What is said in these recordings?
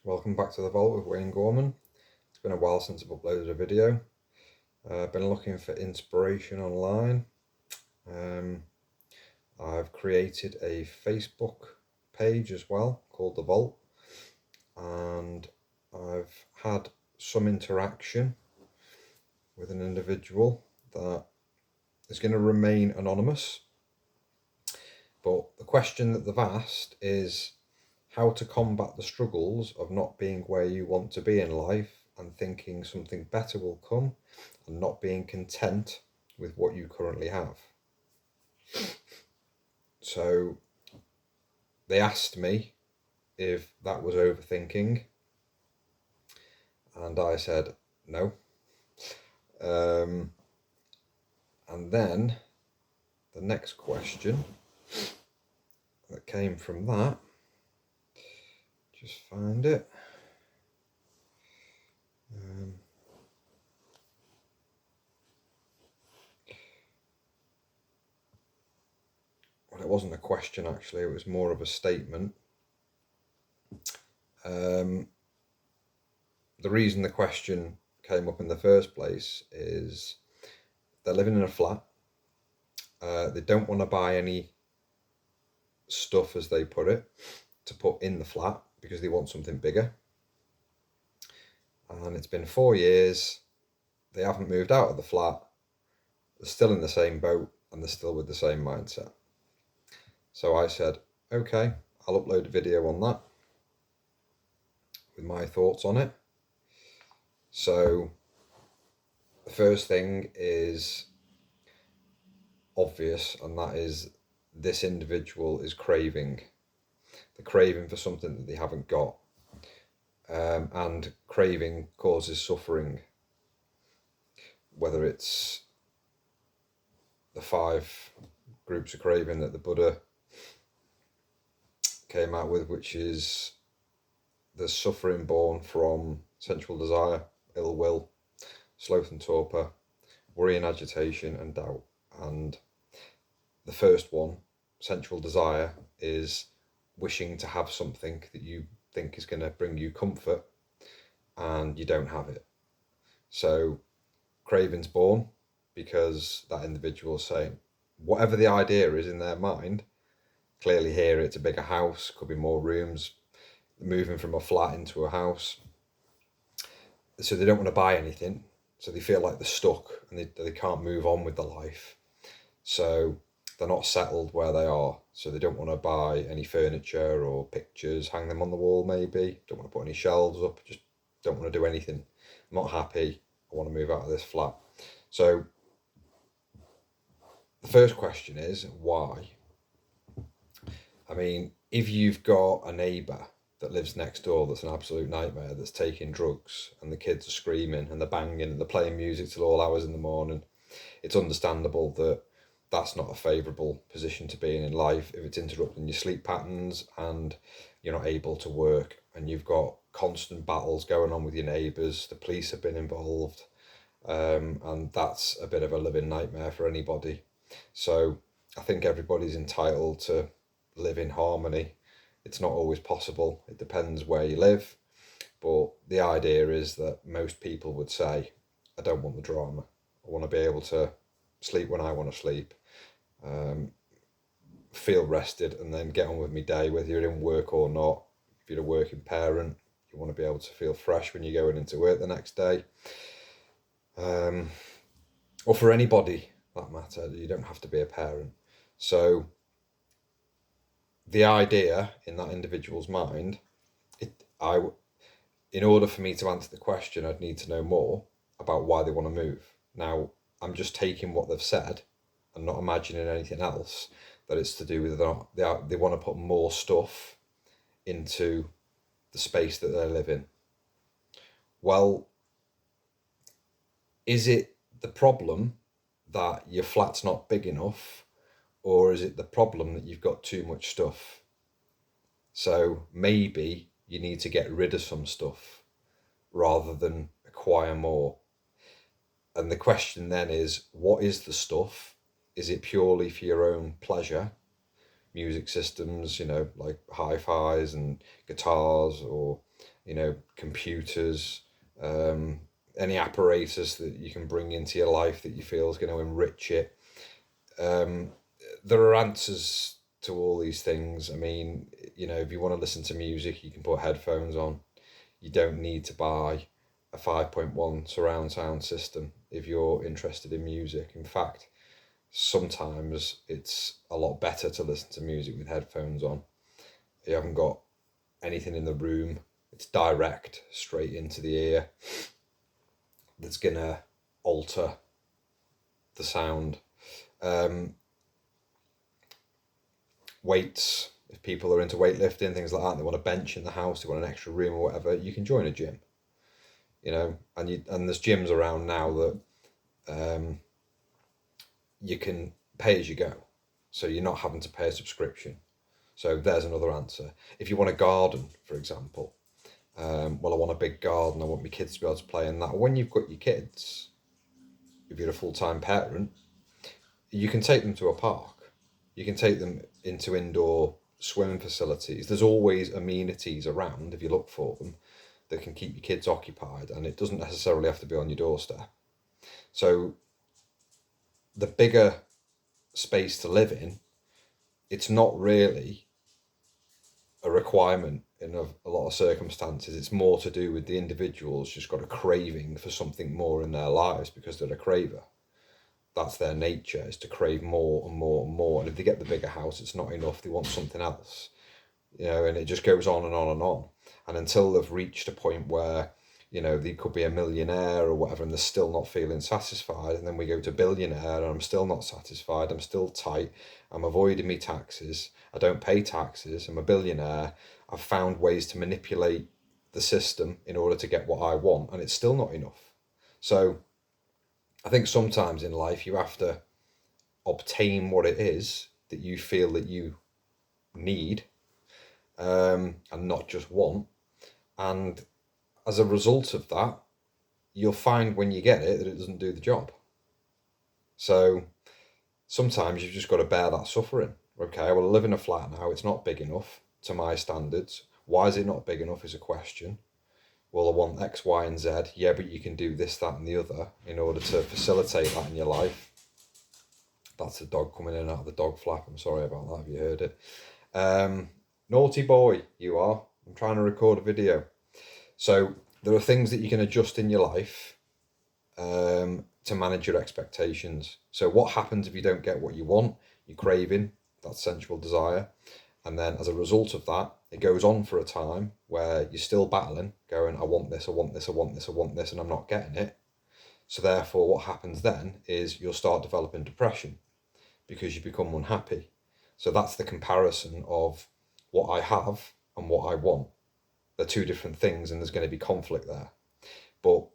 Welcome back to the Vault with Wayne Gorman. It's been a while since I've uploaded a video. I've been looking for inspiration online. I've created a Facebook page as well called The Vault, and I've had some interaction with an individual that is going to remain anonymous. But the question that they've asked is how to combat the struggles of not being where you want to be in life and thinking something better will come and not being content with what you currently have. So they asked me if that was overthinking, and I said no. And then the next question that came from that, just find it. Well, it wasn't a question actually, it was more of a statement. The reason the question came up in the first place is they're living in a flat. They don't want to buy any stuff, as they put it, to put in the flat because they want something bigger. And it's been 4 years. They haven't moved out of the flat. They're still in the same boat and they're still with the same mindset. So I said, okay, I'll upload a video on that with my thoughts on it. So the first thing is obvious, and that is this individual is craving. They're craving for something that they haven't got. And craving causes suffering. Whether it's the 5 groups of craving that the Buddha came out with, which is the suffering born from sensual desire, ill will, sloth and torpor, worry and agitation, and doubt. And the first one, sensual desire, is wishing to have something that you think is going to bring you comfort and you don't have it. So craving's born because that individual is saying, whatever the idea is in their mind, clearly here it's a bigger house, could be more rooms, moving from a flat into a house. So they don't want to buy anything. So they feel like they're stuck and they can't move on with their life. So they're not settled where they are. So they don't want to buy any furniture or pictures, hang them on the wall maybe. Don't want to put any shelves up, just don't want to do anything. I'm not happy. I want to move out of this flat. So the first question is, why? I mean, if you've got a neighbour that lives next door that's an absolute nightmare, that's taking drugs, and the kids are screaming and they're banging and they're playing music till all hours in the morning, it's understandable that that's not a favourable position to be in life if it's interrupting your sleep patterns and you're not able to work and you've got constant battles going on with your neighbours, the police have been involved, and that's a bit of a living nightmare for anybody. So I think everybody's entitled to live in harmony. It's not always possible. It depends where you live. But the idea is that most people would say, I don't want the drama. I want to be able to sleep when I want to sleep, feel rested, and then get on with my day, whether you're in work or not. If you're a working parent, you want to be able to feel fresh when you're going into work the next day. Or for anybody, that matter. You don't have to be a parent. So the idea in that individual's mind, in order for me to answer the question, I'd need to know more about why they want to move. Now, I'm just taking what they've said and not imagining anything else, that it's to do with they want to put more stuff into the space that they live in. Well, is it the problem that your flat's not big enough, or is it the problem that you've got too much stuff? So maybe you need to get rid of some stuff rather than acquire more. And the question then is, what is the stuff? Is it purely for your own pleasure? music systems, like hi-fis and guitars, or, computers, any apparatus that you can bring into your life that you feel is going to enrich it. There are answers to all these things. I mean, if you want to listen to music, you can put headphones on. You don't need to buy a 5.1 surround sound system if you're interested in music. In fact, sometimes it's a lot better to listen to music with headphones on. You haven't got anything in the room. It's direct, straight into the ear. That's going to alter the sound. Weights, if people are into weightlifting, things like that, and they want a bench in the house, they want an extra room or whatever, you can join a gym. And there's gyms around now that you can pay as you go, so you're not having to pay a subscription. So there's another answer. If you want a garden, for example, well, I want a big garden, I want my kids to be able to play in that. When you've got your kids, if you're a full-time parent, you can take them to a park. You can take them into indoor swimming facilities. There's always amenities around, if you look for them, that can keep your kids occupied, and it doesn't necessarily have to be on your doorstep. So the bigger space to live in, it's not really a requirement in a lot of circumstances. It's more to do with the individual's just got a craving for something more in their lives because they're a craver. That's their nature, is to crave more and more and more. And if they get the bigger house, it's not enough. They want something else, and it just goes on and on and on. And until they've reached a point where, they could be a millionaire or whatever, and they're still not feeling satisfied. And then we go to billionaire, and I'm still not satisfied. I'm still tight. I'm avoiding me taxes. I don't pay taxes. I'm a billionaire. I've found ways to manipulate the system in order to get what I want, and it's still not enough. So I think sometimes in life you have to obtain what it is that you feel that you need, and not just want. And as a result of that, you'll find when you get it that it doesn't do the job. So sometimes you've just got to bear that suffering. Okay, well, I live in a flat now. It's not big enough to my standards. Why is it not big enough is a question. Well, I want X, Y, and Z. Yeah, but you can do this, that, and the other in order to facilitate that in your life. That's a dog coming in and out of the dog flap. I'm sorry about that if you heard it. Naughty boy, you are. I'm trying to record a video. So there are things that you can adjust in your life to manage your expectations. So what happens if you don't get what you want? You're craving, that's sensual desire. And then as a result of that, it goes on for a time where you're still battling, going, I want this, I want this, I want this, I want this, and I'm not getting it. So therefore, what happens then is you'll start developing depression because you become unhappy. So that's the comparison of what I have and what I want. They're two different things, and there's going to be conflict there. But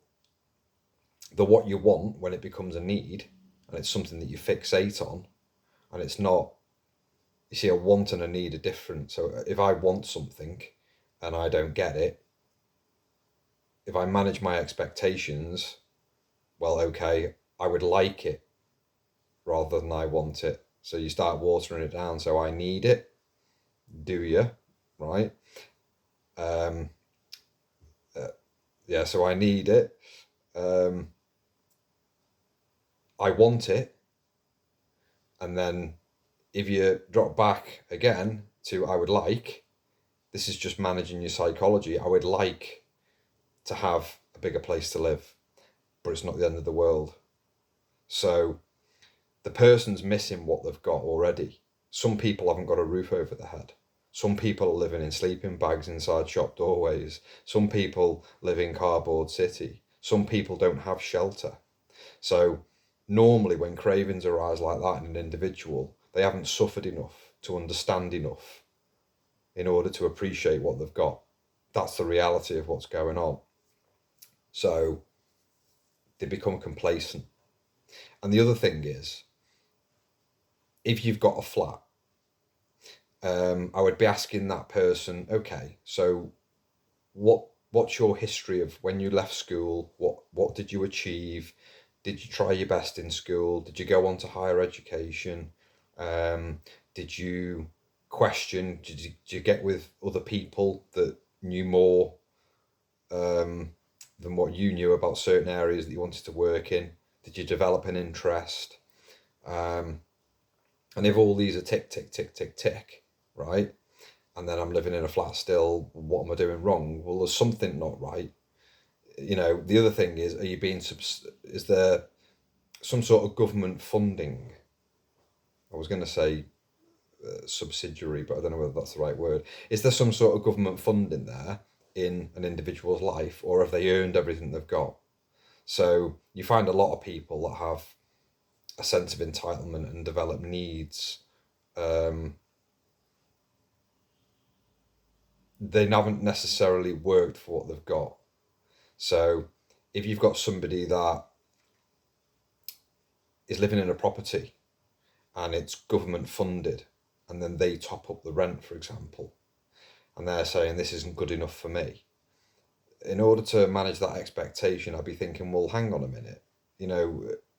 the what you want, when it becomes a need, and it's something that you fixate on, and it's not, you see, a want and a need are different. So if I want something and I don't get it, if I manage my expectations, well, okay, I would like it rather than I want it. So you start watering it down. So I need it. Do you? Right? Yeah, so I need it. I want it. And then if you drop back again to I would like, this is just managing your psychology. I would like to have a bigger place to live, but it's not the end of the world. So the person's missing what they've got already. Some people haven't got a roof over their head. Some people are living in sleeping bags inside shop doorways. Some people live in cardboard city. Some people don't have shelter. So normally when cravings arise like that in an individual, they haven't suffered enough to understand enough in order to appreciate what they've got. That's the reality of what's going on. So they become complacent. And the other thing is, if you've got a flat, I would be asking that person, okay, so what's your history of when you left school? What did you achieve? Did you try your best in school? Did you go on to higher education? Did you question? Did you get with other people that knew more than what you knew about certain areas that you wanted to work in? Did you develop an interest? And if all these are tick, tick, tick, tick, tick, right? And then I'm living in a flat still, what am I doing wrong? Well, there's something not right. The other thing is, is there some sort of government funding? I was going to say subsidiary, but I don't know whether that's the right word. Is there some sort of government funding there in an individual's life, or have they earned everything they've got? So you find a lot of people that have a sense of entitlement and develop needs. They haven't necessarily worked for what they've got. So if you've got somebody that is living in a property and it's government funded, and then they top up the rent, for example, and they're saying this isn't good enough for me, in order to manage that expectation, I'd be thinking, well, hang on a minute,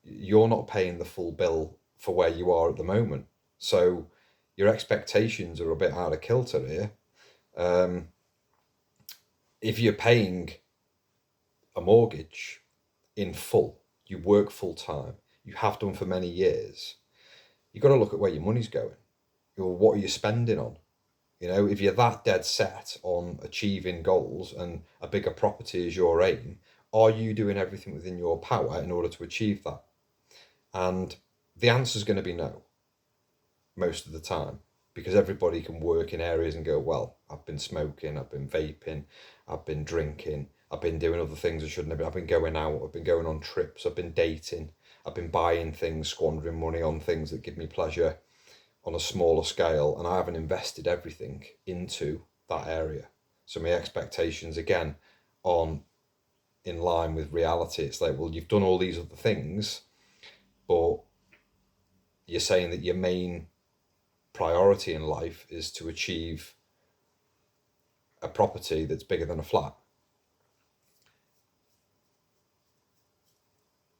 you're not paying the full bill for where you are at the moment, so your expectations are a bit out of kilter here. If you're paying a mortgage in full, you work full time, you have done for many years, you've got to look at where your money's going. What are you spending on? If you're that dead set on achieving goals and a bigger property is your aim, are you doing everything within your power in order to achieve that? And the answer is going to be no, most of the time, because everybody can work in areas and go, well, I've been smoking, I've been vaping, I've been drinking, I've been doing other things I shouldn't have been. I've been going out, I've been going on trips, I've been dating, I've been buying things, squandering money on things that give me pleasure on a smaller scale, and I haven't invested everything into that area. So my expectations, again, aren't in line with reality. It's like, well, you've done all these other things, but you're saying that your main priority in life is to achieve a property that's bigger than a flat.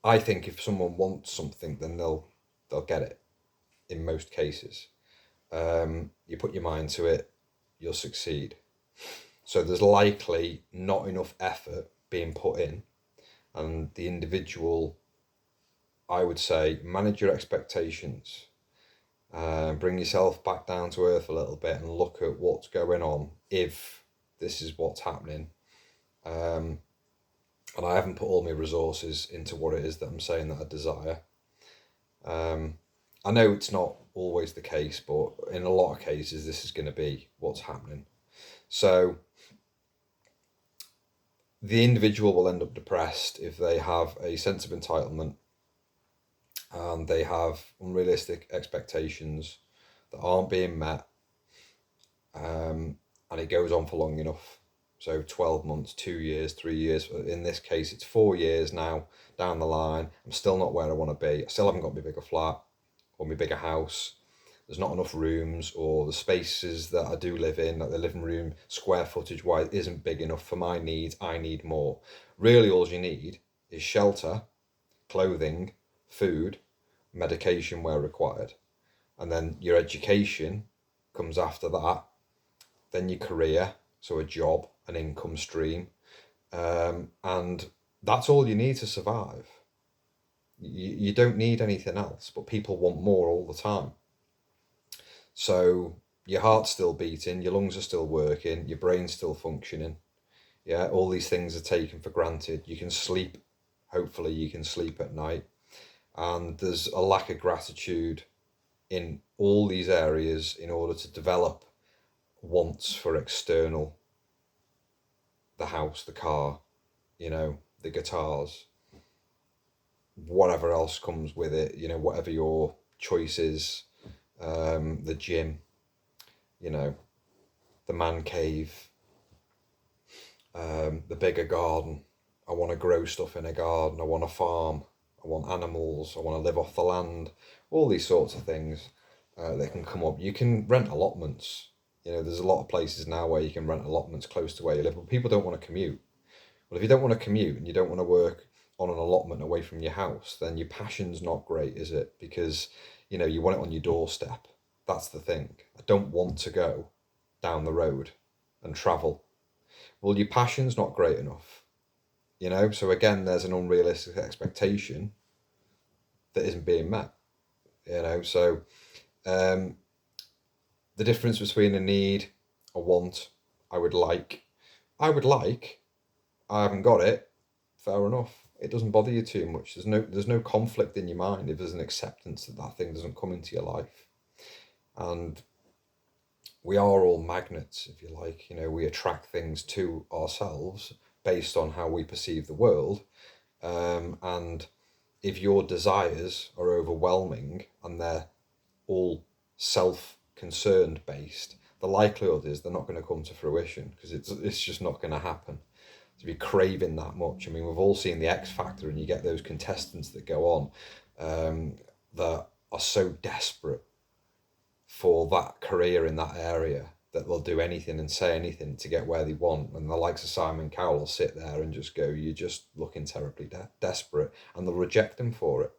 I think if someone wants something, then they'll get it in most cases. You put your mind to it, you'll succeed. So there's likely not enough effort being put in, and the individual, I would say, manage your expectations. Bring yourself back down to earth a little bit and look at what's going on if this is what's happening. And I haven't put all my resources into what it is that I'm saying that I desire. I know it's not always the case, but in a lot of cases, this is going to be what's happening. So the individual will end up depressed if they have a sense of entitlement and they have unrealistic expectations that aren't being met, and it goes on for long enough. So 12 months, 2 years, 3 years. In this case, it's 4 years now down the line. I'm still not where I want to be. I still haven't got my bigger flat or my bigger house. There's not enough rooms, or the spaces that I do live in, like the living room, square footage wise, isn't big enough for my needs. I need more. Really, all you need is shelter, clothing, food, medication where required. And then your education comes after that. Then your career, so a job, an income stream. And that's all you need to survive. You don't need anything else, but people want more all the time. So your heart's still beating, your lungs are still working, your brain's still functioning. Yeah, all these things are taken for granted. You can sleep, hopefully you can sleep at night. And there's a lack of gratitude in all these areas in order to develop wants for external, the house, the car, the guitars, whatever else comes with it, whatever your choice is, the gym, the man cave, the bigger garden. I want to grow stuff in a garden. I want a farm. I want animals. I want to live off the land. All these sorts of things that can come up. You can rent allotments. There's a lot of places now where you can rent allotments close to where you live, but people don't want to commute. Well, if you don't want to commute and you don't want to work on an allotment away from your house, then your passion's not great, is it? Because, you want it on your doorstep. That's the thing. I don't want to go down the road and travel. Well, your passion's not great enough, you know? So again, there's an unrealistic expectation that isn't being met, you know? So the difference between a need, a want, I would like, I haven't got it, fair enough. It doesn't bother you too much. There's no conflict in your mind if there's an acceptance that that thing doesn't come into your life. And we are all magnets, if you like. You know, we attract things to ourselves based on how we perceive the world. And if your desires are overwhelming and they're all self-concerned based, the likelihood is they're not going to come to fruition because it's just not going to happen. To be craving that much. I mean, we've all seen the X Factor, and you get those contestants that go on that are so desperate for that career in that area that they'll do anything and say anything to get where they want. And the likes of Simon Cowell will sit there and just go, "You're just looking terribly desperate," and they'll reject them for it.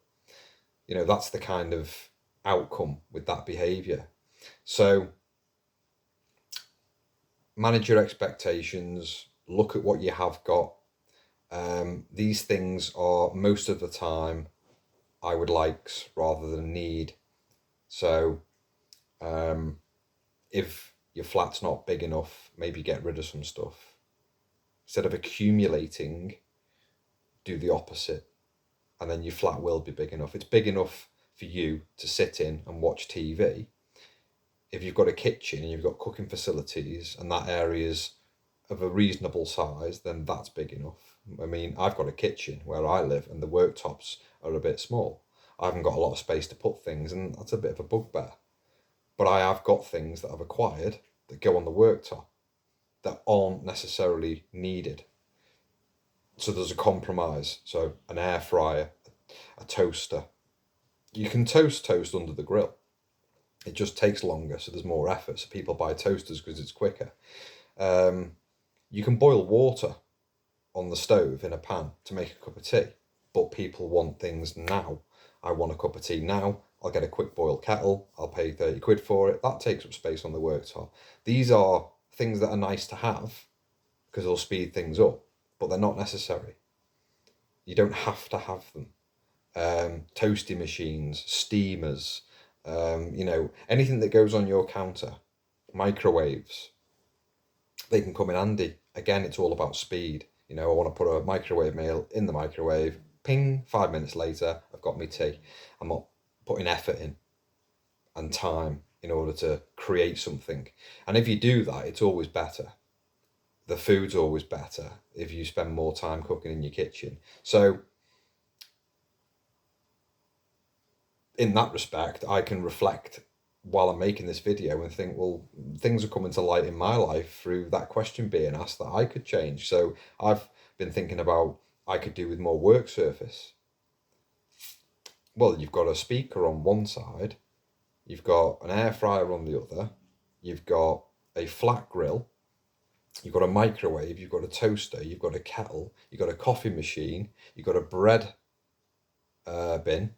You know, that's the kind of outcome with that behaviour. So manage your expectations, look at what you have got. These things are most of the time I would likes rather than need. So if your flat's not big enough, maybe get rid of some stuff. Instead of accumulating, do the opposite, and then your flat will be big enough. It's big enough for you to sit in and watch TV. If you've got a kitchen and you've got cooking facilities and that area's of a reasonable size, then that's big enough. I mean, I've got a kitchen where I live and the worktops are a bit small. I haven't got a lot of space to put things, and that's a bit of a bugbear. But I have got things that I've acquired that go on the worktop that aren't necessarily needed. So there's a compromise. So an air fryer, a toaster. You can toast under the grill. It just takes longer, so there's more effort. So people buy toasters because it's quicker. You can boil water on the stove in a pan to make a cup of tea, but people want things now. I want a cup of tea now. I'll get a quick boil kettle. I'll pay 30 quid for it. That takes up space on the worktop. These are things that are nice to have because they'll speed things up, but they're not necessary. You don't have to have them. Toasty machines, steamers, you know, anything that goes on your counter, microwaves, they can come in handy. Again, it's all about speed. You know, I want to put a microwave meal in the microwave, ping, 5 minutes later, I've got my tea. I'm not putting effort in and time in order to create something. And if you do that, it's always better. The food's always better if you spend more time cooking in your kitchen. So in that respect, I can reflect while I'm making this video and think, well, things are coming to light in my life through that question being asked that I could change. So I've been thinking about I could do with more work surface. Well, you've got a speaker on one side, you've got an air fryer on the other, you've got a flat grill, you've got a microwave, you've got a toaster, you've got a kettle, you've got a coffee machine, you've got a bread bin.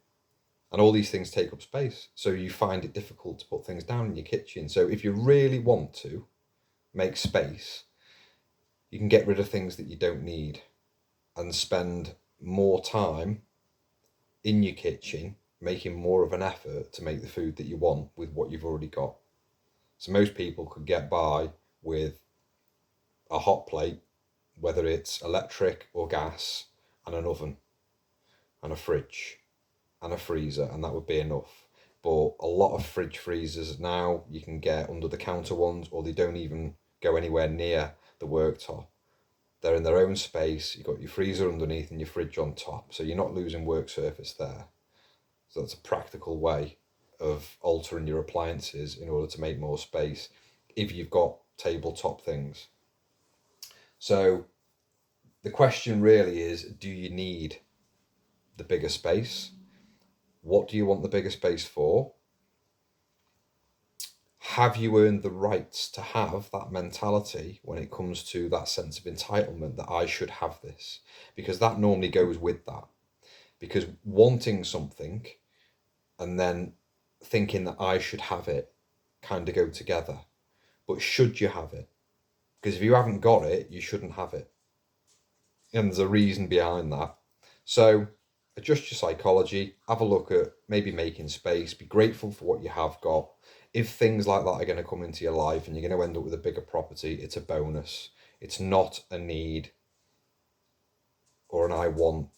And all these things take up space. So you find it difficult to put things down in your kitchen. So if you really want to make space, you can get rid of things that you don't need and spend more time in your kitchen, making more of an effort to make the food that you want with what you've already got. So most people could get by with a hot plate, whether it's electric or gas, and an oven and a fridge and a freezer, and that would be enough. But a lot of fridge freezers now you can get under the counter ones, or they don't even go anywhere near the worktop. They're in their own space. You've got your freezer underneath and your fridge on top, so you're not losing work surface there. So that's a practical way of altering your appliances in order to make more space if you've got tabletop things. So the question really is, do you need the bigger space? What do you want the bigger space for? Have you earned the rights to have that mentality when it comes to that sense of entitlement that I should have this? Because that normally goes with that. Because wanting something and then thinking that I should have it kind of go together. But should you have it? Because if you haven't got it, you shouldn't have it. And there's a reason behind that. So adjust your psychology, have a look at maybe making space, be grateful for what you have got. If things like that are going to come into your life and you're going to end up with a bigger property, it's a bonus. It's not a need or an I want.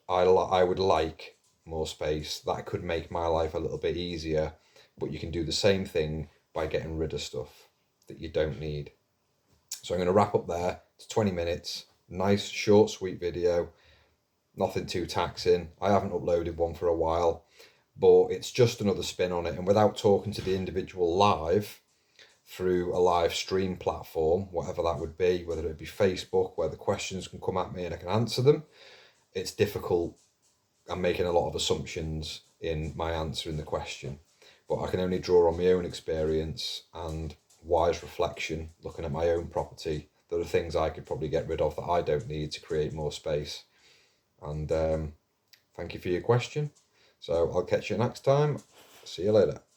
I would like more space. That could make my life a little bit easier, but you can do the same thing by getting rid of stuff that you don't need. So I'm going to wrap up there. It's 20 minutes. Nice, short, sweet video. Nothing too taxing. I haven't uploaded one for a while, but it's just another spin on it. And without talking to the individual live through a live stream platform, whatever that would be, whether it be Facebook, where the questions can come at me and I can answer them, it's difficult. I'm making a lot of assumptions in my answering the question, but I can only draw on my own experience and wise reflection, looking at my own property. There are things I could probably get rid of that I don't need to create more space. And thank you for your question. So I'll catch you next time. See you later.